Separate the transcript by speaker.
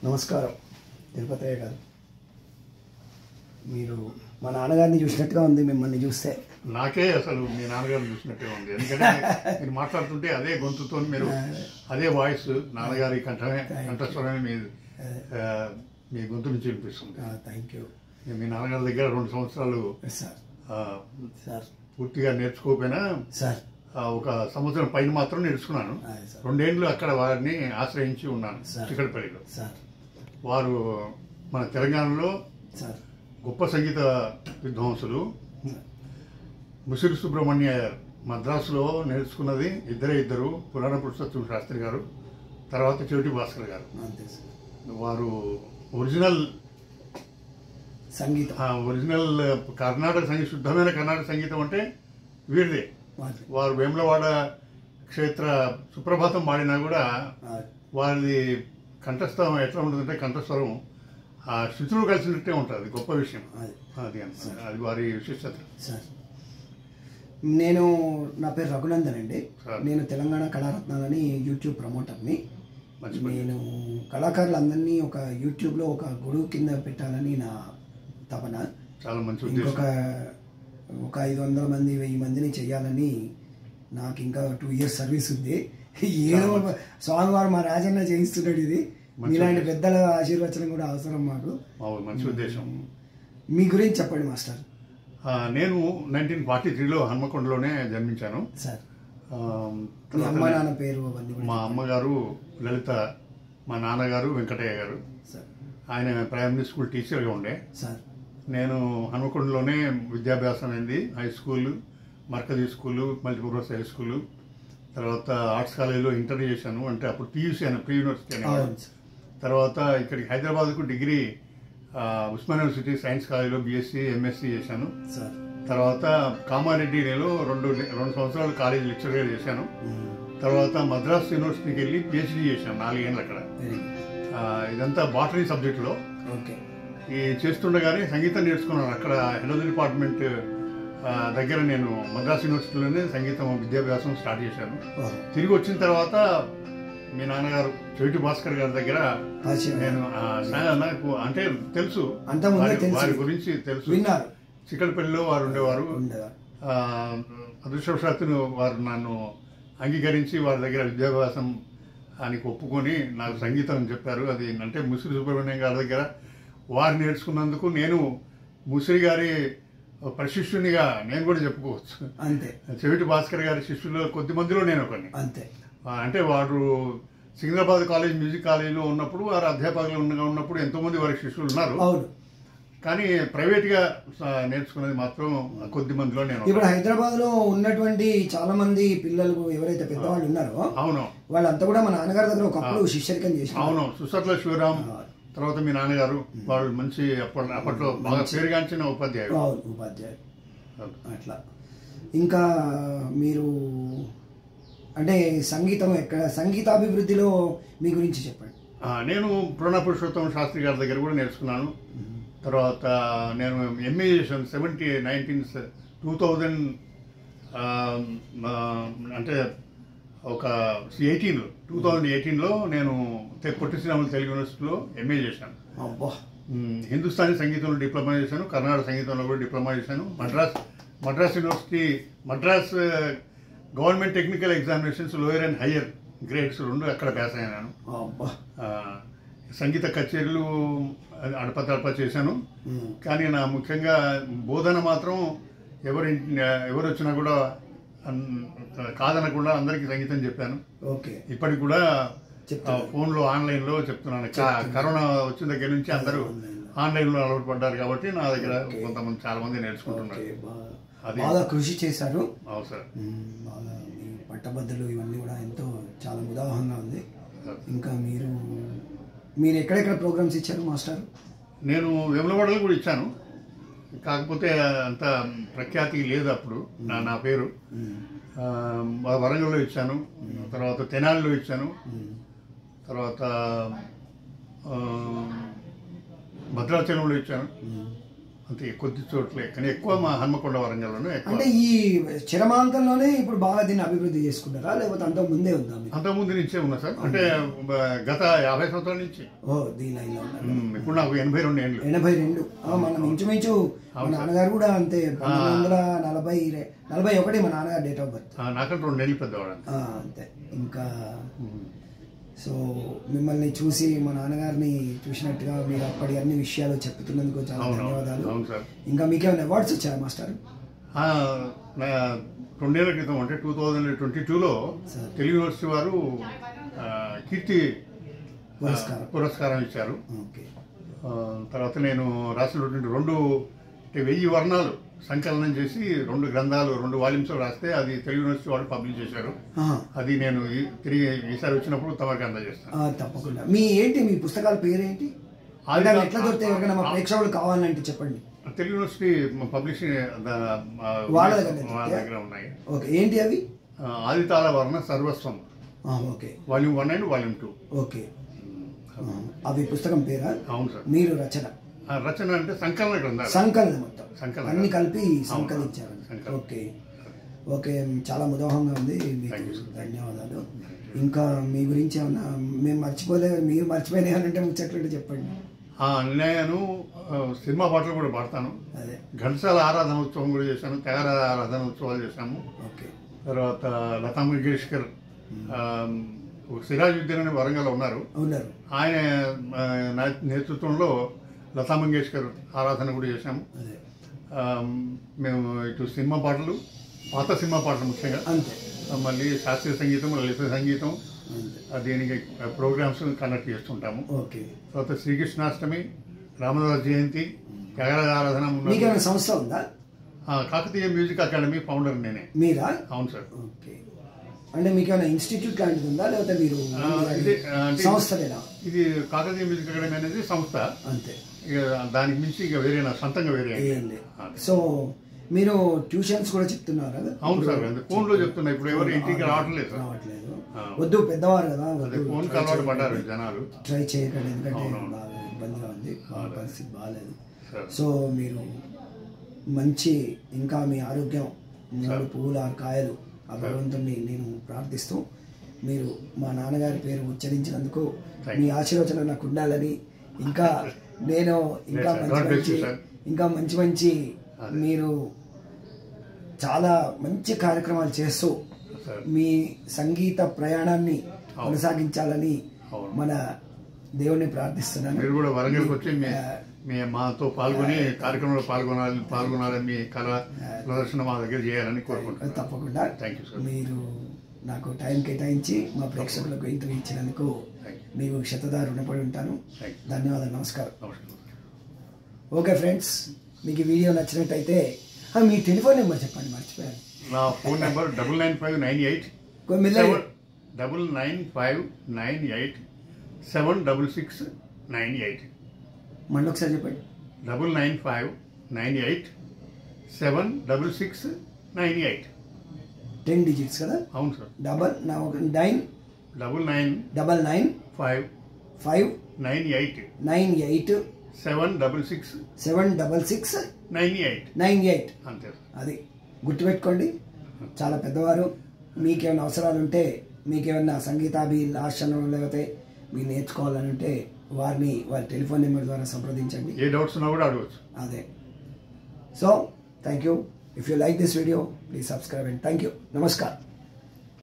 Speaker 1: నమస్కారం తిరుపతయ్య గారు. మీరు మా నాన్నగారిని చూసినట్టుగా ఉంది మిమ్మల్ని చూస్తే.
Speaker 2: నాకే అసలు మీ నాన్నగారిని చూసినట్టే ఉంది. ఎందుకంటే మీరు మాట్లాడుతుంటే అదే గొంతుతో మీరు అదే వాయిస్ నాన్నగారి కంఠస్వరమే మీ గొంతు నుంచి వినిపిస్తుంది.
Speaker 1: Thank you.
Speaker 2: మీ నాన్నగారి దగ్గర 2 సంవత్సరాలు
Speaker 1: సార్
Speaker 2: పూర్తిగా నేర్చుకోకపోయినా
Speaker 1: సార్
Speaker 2: ఒక సంవత్సరం పైన మాత్రం నేర్చుకున్నాను. 2 ఏళ్ళు అక్కడ వారిని ఆశ్రయించి ఉన్నాను చిక్కడపల్లిలో. వారు మన తెలంగాణలో గొప్ప సంగీత విద్వాంసులు. ముసిరి సుబ్రహ్మణ్య మద్రాసులో నేర్చుకున్నది ఇద్దరు పురాణ పురుషోత్తమ శాస్త్రి గారు, తర్వాత చెవిటి భాస్కర్ గారు. వారు ఒరిజినల్
Speaker 1: సంగీతం,
Speaker 2: ఒరిజినల్ కర్ణాటక సంగీతం, శుద్ధమైన కర్ణాటక సంగీతం అంటే వీరిదే. వారు వేములవాడ క్షేత్ర సుప్రభాతం పాడినా కూడా వారిది కంఠస్థం ఎట్లా ఉంటుందంటే కంఠస్వరం ఆ శృతులు కలిసినట్టే ఉంటుంది. గొప్ప విషయం అది అన్నమాట. అది వారి విశిష్టత.
Speaker 1: సార్ నా పేరు రఘునందన్ అండి. నేను తెలంగాణ కళారత్నాలని యూట్యూబ్ ప్రమోటర్ని. నేను కళాకారులందరినీ ఒక యూట్యూబ్లో ఒక గొడుగు కింద పెట్టాలని నా తపన.
Speaker 2: చాలా మంచి.
Speaker 1: ఇంకొక 500 మంది 1000 మందిని చెయ్యాలని నాకు ఇంకా 2 years సర్వీస్ ఉంది. ఏదో స్వామివారు మా రాజన్న చేయిస్తున్నాడు. ఇది మీలాంటి పెద్దల ఆశీర్వచనం కూడా అవసరం మాకు.
Speaker 2: మంచి ఉద్దేశం.
Speaker 1: మీ గురించి చెప్పండి మాస్టర్.
Speaker 2: నేను 1943లో హన్మకొండలోనే జన్మించాను
Speaker 1: సార్. మీ అమ్మ నాన్న పేరు అవన్నీ?
Speaker 2: మా అమ్మగారు లలిత, మా నాన్నగారు వెంకటయ్య గారు. ఆయన ప్రైమరీ స్కూల్ టీచర్గా ఉండే.
Speaker 1: సార్
Speaker 2: నేను హన్మకొండలోనే విద్యాభ్యాసం అయింది. High school, Markazi school, multipurpose high school, తర్వాత ఆర్ట్స్ కాలేజీలో ఇంటర్ చేశాను. అంటే అప్పుడు పీయూసీ అని, ప్రీ యూనివర్సిటీ అని. తర్వాత ఇక్కడికి హైదరాబాద్కు డిగ్రీ ఉస్మాన్ యూనివర్సిటీ సైన్స్ కాలేజీలో బీఎస్సీ ఎంఎస్సీ చేశాను. తర్వాత కామారెడ్డిలో 2 సంవత్సరాలు కాలేజీ లెక్చరర్గా చేశాను. తర్వాత మద్రాస్ యూనివర్సిటీకి వెళ్ళి పిహెచ్డీ చేశాను 4 ఏళ్ళు అక్కడ. ఇదంతా బాటనీ సబ్జెక్టులో. ఈ చేస్తుండగానే సంగీతం నేర్చుకున్నాను. అక్కడ హెడ్ డిపార్ట్మెంట్ దగ్గర నేను మద్రాస్ యూనివర్సిటీలోనే సంగీతం విద్యాభ్యాసం స్టార్ట్ చేశాను. తిరిగి వచ్చిన తర్వాత మీ నాన్నగారు చెవిటి భాస్కర్ గారి దగ్గర నేను నాకు అంటే తెలుసు, వారి గురించి తెలుసు. చిక్కడపల్లిలో వారు ఉండేవారు. అదృష్టవశాత్తు వారు నన్ను అంగీకరించి వారి దగ్గర విద్యాభ్యాసం అని ఒప్పుకొని నాకు సంగీతం అని చెప్పారు. అది అంటే ముసిరి సుబ్రహ్మణ్యం గారి దగ్గర వారు నేర్చుకున్నందుకు నేను ముసిరి గారి ప్రశిష్యునిగా నేను కూడా చెప్పుకోవచ్చు.
Speaker 1: అంతే.
Speaker 2: చెవిటి భాస్కర్ గారి శిష్యులు కొద్ది మందిలో నేను ఒకరిని.
Speaker 1: అంతే.
Speaker 2: అంటే వారు సికింద్రాబాద్ కాలేజ్ మ్యూజిక్ కాలేజీలో ఉన్నప్పుడు వారు అధ్యాపకులు ఉన్నప్పుడు ఎంతోమంది వారి శిష్యులు ఉన్నారు. కానీ ప్రైవేట్గా నేర్చుకున్నది మాత్రం కొద్ది మందిలో నేను.
Speaker 1: ఇప్పుడు హైదరాబాద్ లో ఉన్నటువంటి చాలా మంది పిల్లలు ఎవరైతే పెద్దవాళ్ళు ఉన్నారో, అవును, వాళ్ళంతా కూడా మా నాన్నగారి దగ్గర ఒకప్పుడు శిష్యరికం చేసి.
Speaker 2: అవును, సుసర్ల శివరామ్, తర్వాత మీ నాన్నగారు, వాళ్ళు మంచి అప్పట్లో బాగా పేరుగాంచిన ఉపాధ్యాయులు.
Speaker 1: అట్లా. ఇంకా మీరు అంటే సంగీతం ఎక్కడ, సంగీతాభివృద్ధిలో మీ గురించి చెప్పండి.
Speaker 2: నేను పురాణ పురుషోత్తమ శాస్త్రి గారి దగ్గర కూడా నేర్చుకున్నాను. తర్వాత నేను ఎంఏ చేశాను 2000 అంటే ఒక 2018లో నేను పొట్టి శ్రీరాములు తెలుగు యూనివర్సిటీలో ఎంఏ చేశాను. హిందుస్థానీ సంగీతంలో డిప్లొమా చేశాను, కర్ణాటక సంగీతంలో కూడా డిప్లొమా చేశాను. Madras university, Madras government technical examinations lower and higher grades 2 అక్కడ పాస్ అయ్యాను. సంగీత కచేరీలు అడపతడప చేశాను. కానీ నా ముఖ్యంగా బోధన మాత్రం ఎవరు వచ్చినా కూడా కాదనకుండా అందరికీ సంగీతం చెప్పాను. ఇప్పటికి కూడా ఫోన్లో ఆన్లైన్లో చెప్తున్నాను. కరోనా వచ్చిన దగ్గర నుంచి అందరూ ఆన్లైన్లో అలవాటు పడ్డారు కాబట్టి నా దగ్గర కొంతమంది చాలా మంది నేర్చుకుంటున్నారు.
Speaker 1: బాగా కృషి చేశారు.
Speaker 2: అవును సార్.
Speaker 1: పట్టభద్రులు ఇవన్నీ కూడా ఎంతో చాలా ఉదాహరణగా ఉంది. ఇంకా మీరు ఎక్కడెక్కడ ప్రోగ్రామ్స్ ఇచ్చారు మాస్టర్?
Speaker 2: నేను వేములవాడలో కూడా ఇచ్చాను, కాకపోతే అంత ప్రఖ్యాతి లేదు అప్పుడు నా పేరు. వరంగల్లో ఇచ్చాను, తర్వాత తెనాలిలో ఇచ్చాను, తర్వాత భద్రాచలంలో ఇచ్చాను, అంతే కొద్ది చోట్లే, కానీ ఎక్కువ మా హన్మకొండ వరంగల్లోనే ఎక్కువ.
Speaker 1: అంటే ఈ చరమాంకంలోనే ఇప్పుడు బాగా దీన్ని అభివృద్ధి చేసుకున్నారా, లేకపోతే అంతకు ముందే ఉందా?
Speaker 2: అంతకుముందు నుంచే ఉన్నా సార్, అంటే గత 50 సంవత్సరాల నుంచి.
Speaker 1: ఓ దీని లైన్లో ఉన్నారు.
Speaker 2: ఇప్పుడు నాకు 82 ఏళ్ళు.
Speaker 1: 82. మనం ఇంచుమించు మా నాన్నగారు కూడా అంతే, 1941 మా నాన్నగారు డేట్ ఆఫ్ బర్త్.
Speaker 2: నాకంటే 2 ఏళ్ళు పెద్దవాడు
Speaker 1: అంతే. ఇంకా సో మిమ్మల్ని చూసి మా నాన్నగారిని చూసినట్టుగా మీరు అప్పటి అన్ని విషయాలు చెప్తున్నందుకు చాలా ధన్యవాదాలు. ఇంకా మీకేమైనా అవార్డ్స్ వచ్చాయా మాస్టర్?
Speaker 2: 2 ఏళ్ల క్రితం అంటే 2022లో తెలుగు యూనివర్సిటీ వారు కీర్తి పురస్కారం ఇచ్చారు. తర్వాత నేను రాసినటువంటి 1000 వర్ణాలు సంకలనం చేసి 2 గ్రంథాలు 2 వాల్యూమ్స్ రాస్తే అది తెలుగు యూనివర్సిటీ వాళ్ళు పబ్లిష్ చేశారు. అది నేను తిరిగి ఈసారి వచ్చినప్పుడు తమకి అందజేస్తాను.
Speaker 1: తప్పకుండా. మీ పుస్తకాల పేరేంటి? ఎట్లా దొరికితే ఎవరికైనా మా ప్రేక్షకులు కావాలంటే చెప్పండి.
Speaker 2: తెలుగు యూనివర్సిటీ పబ్లిషింగ్
Speaker 1: వాళ్ళ
Speaker 2: దగ్గర ఉన్నాయి.
Speaker 1: ఓకే, ఏంటి అవి?
Speaker 2: ఆదితాళ వర్ణ సర్వస్వం,
Speaker 1: okay,
Speaker 2: volume 1 and volume 2.
Speaker 1: Okay, అవి పుస్తకం పేరా?
Speaker 2: అవును సార్.
Speaker 1: మీరు రచన
Speaker 2: అంటే సంకలన గ్రంథాలు,
Speaker 1: సంకలనం మొత్తం అన్ని కలిపి సంకలించారు. ఓకే ఓకే, చాలా ముదోహంగా ఉంది. మీకు ధన్యవాదాలు. ఇంకా మీ గురించి ఏమన్నా మేము మర్చిపోలేదు, మీరు మర్చిపోయినా అంటే ముచ్చట్లు చెప్పండి.
Speaker 2: నేను సినిమా పాటలు కూడా పాడతాను. అదే ఘంటసాల ఆరాధన ఉత్సవం కూడా చేశాను, తెగర ఆరాధన ఉత్సవాలు చేశాము.
Speaker 1: ఓకే.
Speaker 2: తర్వాత లతా మంగేష్కర్, సిరాజుద్దీన్ అని వరంగల్ ఉన్నారు, ఆయన నేతృత్వంలో లతా మంగేష్కర్ ఆరాధన కూడా చేశాము. మేము ఇటు సినిమా పాటలు, పాత సినిమా పాటలు ముఖ్యంగా, మళ్ళీ శాస్త్రీయ సంగీతం, లలిత సంగీతం, దీనికి ప్రోగ్రామ్స్ కండక్ట్ చేస్తుంటాము. తర్వాత శ్రీకృష్ణాష్టమి, రామదాస్ జయంతి, త్యాగరాజ ఆరాధన.
Speaker 1: సంస్థ ఉందా?
Speaker 2: కాకతీయ మ్యూజిక్ అకాడమీ ఫౌండర్ నేనే.
Speaker 1: మీరా?
Speaker 2: అవును సార్.
Speaker 1: అంటే మీకు ఏమైనా ఇన్స్టిట్యూట్ లాంటిది ఉందా, లేకపోతే మీరు సంస్థలేనా?
Speaker 2: ఇది కాకతీయ మ్యూజిక్ అకాడమీ అనేది సంస్థ అంతే, ఇక దానికి మించి ఇక వేరే నా సొంతంగా వేరే.
Speaker 1: సో మీరు ట్యూషన్స్ కూడా చెప్తున్నారు కదా?
Speaker 2: అవును సార్, ఫోన్ లో చెప్తున్నా. ఇప్పుడు ఎవరు ఇంటికి రావట్లేదు.
Speaker 1: వద్దు, పెద్దవారు కదా,
Speaker 2: ఫోన్ కి అలవాటు పడ్డారు జనాలు.
Speaker 1: ట్రై చేయకండి, ఎందుకంటే బాగా ఇబ్బందిగా ఉంది, పరిస్థితి బాగాలేదు. సో మీరు మంచి, ఇంకా మీ ఆరోగ్యం, పువ్వుల కాయలు ఆ భగవంతుని నేను ప్రార్థిస్తూ, మీరు మా నాన్నగారి పేరు ఉచ్చరించినందుకు మీ ఆశీర్వచనం నాకు ఉండాలని, ఇంకా నేను ఇంకా మంచి మీరు చాలా మంచి కార్యక్రమాలు చేస్తూ మీ సంగీత ప్రయాణాన్ని కొనసాగించాలని మన దేవుణ్ణి ప్రార్థిస్తున్నాను.
Speaker 2: మీరు కూడా వరంగల్కి వచ్చి మాతో పాల్గొని కార్యక్రమంలో పాల్గొనాలని, మీ కళ ప్రదర్శన మా దగ్గర చేయాలని కోరుకుంటున్నాను.
Speaker 1: తప్పకుండా. మీరు నాకు టైం కేటాయించి మా ప్రేక్షకులకు ఇంటర్వ్యూ ఇచ్చినందుకు మీకు శతదా రుణపడి ఉంటాను. ధన్యవాదాలు. నమస్కారం. ఓకే ఫ్రెండ్స్, మీకు ఈ వీడియో నచ్చినట్టయితే మీ టెలిఫోన్ నెంబర్ చెప్పండి, మర్చిపోయాను.
Speaker 2: నా ఫోన్ నెంబర్ 99598
Speaker 1: మళ్ళీ ఒకసారి చెప్పండి.
Speaker 2: 995987698.
Speaker 1: 10 digits కదా?
Speaker 2: అవును సార్.
Speaker 1: 9995598 76698 అంతే. అది గుర్తుపెట్టుకోండి, చాలా పెద్దవారు. మీకేమైనా అవసరాలు ఉంటే, మీకేమైనా సంగీతాభిలాషను లేకపోతే మీరు నేర్చుకోవాలని ఉంటే వారి టెలిఫోన్ నెంబర్ ద్వారా సంప్రదించండి.
Speaker 2: ఏ డౌట్స్ ఉన్నా కూడా అడగవచ్చు.
Speaker 1: అదే. So thank you. If you like this video, please subscribe and thank you. నమస్కారం.